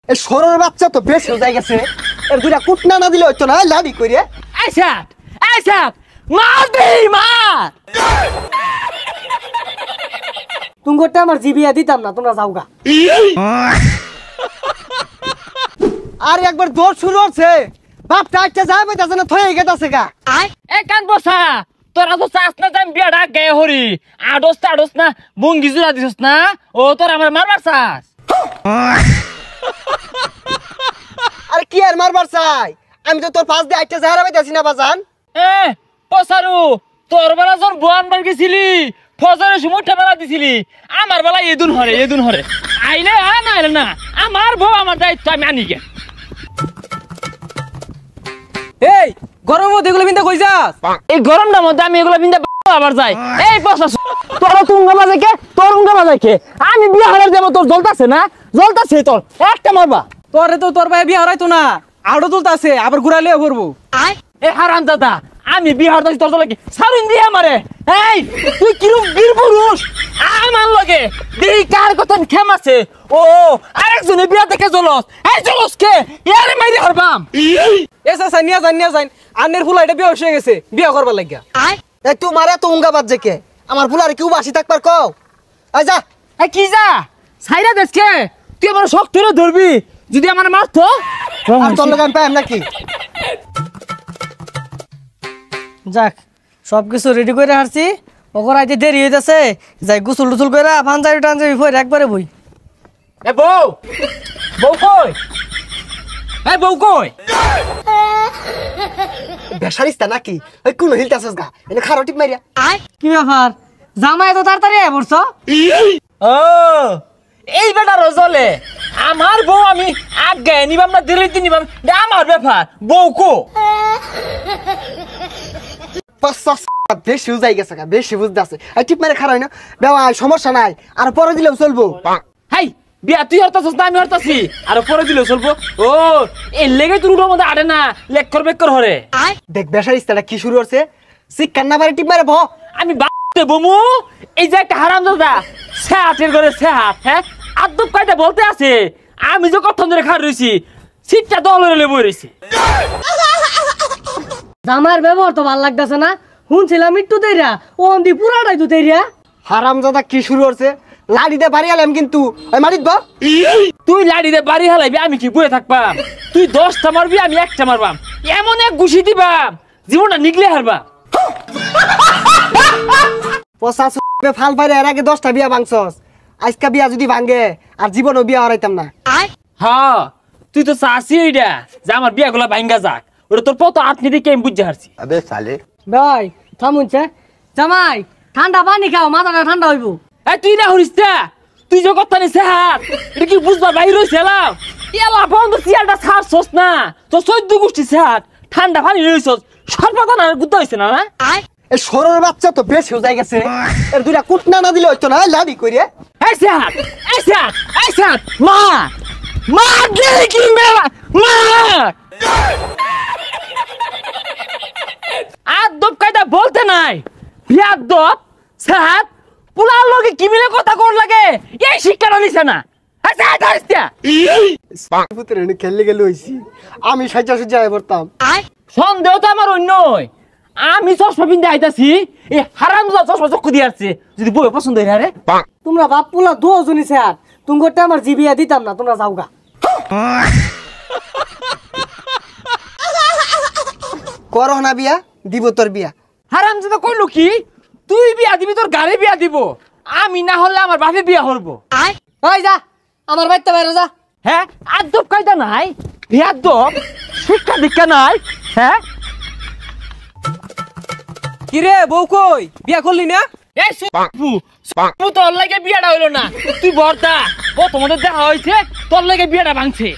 এই সরর বাচ্চা তো বেশ হয়ে গেছে। এর দুইটা কুটনা না দিলে হইতো না, লাড়ি কইরে। আইসা মার দে মার। তুমগোটা আমার জিবিয়া দিতাম না, তোমরা যাওগা। আর একবার দৌড় শুরু হচ্ছে, বাপ টাইটটা যায় বইতাছে না, থয়ে গেতাছে গা। এ কান বসা, তোরা তো চাস না যাই বিয়াটা গায়ে হরি, আডস না বঙ্গি জুড়া দিছস না, ও তোর আমার মারবার চাস। আরে কি আর মারবার চাই, আমি তো তোর পাশ দিয়ে আইটটা যায় বইতাছি না বাজান। এ পসারু, তোর বেলা যখন বোয়ান বার গেছিলি ফজরের সময় ঠেলা দিছিলি, আমার বেলা এদুন হরে আইলে না আইলে না, আমার বউ আমার দায়িত্ব আমি আনি গে। এই গরম মধ্যে এগুলো বিন্দা কই যাস? এই গরমটার মধ্যে আমি এগুলো বিন্দা আবার যাই। এই পসাস, তোর তুঙ্গা বাজাই কে, তোর উঙ্গা বাজাই কে? আমি বিয়া হলার দেব, তোর জ্বলতাছে না? জ্বলতাছে তোর, একটা মারবা। তোরে তো তোর ভাই বিয়ে হারাইতো না, আড়ো তুলতাছে, আবার ঘুরাইলেও করবো। এ হারাম দাদা, আমি বিহার দাসি তোর লাগে সারুন দিয়ে আমারে। এই তুই কিরম বীর পুরুষ আমার লগে দেই, কার কথা খেম আছে? ও আরেকজনে বিয়া দেখে জলস, এই জলস কে ইয়ারে মাইরে হারবাম। এসা নিয়া যান আন্নের ফুলা এটা বিয়ে হয়ে গেছে, বিয়ে করবার লাগিয়া। এই তোমার এত উঙ্গা বাজছে কে? আমার ফুলারে কেউ বাসি থাকবার কও। আই যা। এই কি যা সাইরা দেশকে, তুই আমার শখ তুলে ধরবি, যদি আমার মারতো আর তোর লগে আমি পাইম নাকি? যাক, সবকিছু রেডি করে হারছি, ওকর আইতে দেরি হইতাছে, যাই গোসল টুসল কইরা পাঞ্জাবি টাঞ্জাবি পরে একবারে বই। এ বউ কই? এই বউ কই? বেসারিস্তা নাকি? ওই কোন হিলতাছস গা, এনে খারো টিপ মারিয়া। কি ব্যাপার, জামাই এত তাড়াতাড়ি আয় পড়ছ? ও এই বেটা রজলে, আমার বউ আমি আগে নিবাম না দেরিতে নিবাম, আমার ব্যাপার। বউ কো? বেশি উজাই গেছে গা, বেশি বুঝতে আছে। টিপ মারে খারাই না বেওয়া, সমস্যা নাই, আর পরে দিলেও চলবো। হাই বিয়া তুই হরতাছস না আমি হরতাছি, আর পরে দিলেও চলবো। ও এই লেগে তোর উড়োর মধ্যে আড়ে না, লেক্কর বেক্কর হরে। দেখ বেসারিস্তাটা কি শুরু হচ্ছে, শিক্ষার না পারে টিপ মারে ভ। আমি বাড়তে বমু, এই যে একটা হারাম দাদা সেহাটের করে সেহাট, হ্যাঁ আদব কায়দা বলতে আছে, আমি যে কত ধরে খার রয়েছি, সিটটা দল হলে বই রয়েছি। জামাইয়ের ব্যবহার তো ভাল লাগতেছে না, শুনছিলাম একটু দেরিয়া, ও অন্দি পুরাটাই তো দেরিয়া। হারাম দাদা কি শুরু হচ্ছে, লাড়িতে বাড়ি আলাম কিন্তু ওই মারিত বা। তুই লাড়িতে বাড়ি হালাইবি, আমি কি বয়ে থাকবাম? তুই 10টা মারবি, আমি একটা মারবাম, এমন এক ঘুষি দিবাম জীবনটা নিগলে হারবা। পচা ফাল পাইরে এর আগে 10টা বিয়া ভাঙছস, আজকা বিয়া যদি ভাঙে আর জীবনও বিয়া হারাইতাম না। হ্যাঁ তুই তো চাষি এইটা যে আমার বিয়া গুলা ভাঙ্গা যাক, ওটা তোর পত আটনি দিকে আমি বুঝতে পারছি। ভাই থামুনছে, জামাই ঠান্ডা পানি খাও, মাথাটা ঠান্ডা হইব। এই তুই না হরিস তা, তুই যে কথা নিছে হাত, এটা কি বুঝবা বাইর হইছে এলাম? এলা বন্ধ চেয়ারটা ছাড়ছস না, তো 14 গোষ্ঠী হাত ঠান্ডা পানি রইছস, সর্বদান আর গুদ্ধ হইছে না? এই সরর বাচ্চা তো বেশ হয়ে গেছে, এর দুইটা কুটনা না দিলে হইতো না, লাড়ি কইরে। এই সাত মা মা গেলি কি মেলা মা আদব কায়দা বলতে নাই, বিয়াদব সাত পুলার লগে কি মিলে কথা কর লাগে, এই শিক্ষাটা নিছে না। খেললে গেলে হইছি, আমি সাজা সুজা পড়তাম। সন্দেহ তো আমার অন্য, আমি চশমা পিন্ধে আইতাছি, এই হারাম চশমা চক্ষু দিয়ে আসছে, যদি বই পছন্দ হয় রে। তোমরা বাপ পুলা দুজনই স্যার, তুমগোটা আমার জিবিয়া দিতাম না, তোমরা যাওগা। করো না বিয়া, দিব তোর বিয়া। হারাম দাদা কইলো কি, তুই বিয়া দিবি, তোর গাড়ি বিয়া দিব, আমি না হলে আমার বাপে বিয়া করবো। ওই যা আমার বাড়িতে বাইরে যা। হ্যাঁ আদব কায়দা নাই, বিয়াদব শিক্ষা দীক্ষা নাই। হ্যাঁ কিরে বউ কই, বিয়া করলি না? এই সুপু তোর লাগে বিয়াটা হইলো না, তুই বর্দা ও তোমাদের দেখা হয়েছে, তোর লাগে বিয়াটা ভাঙছে।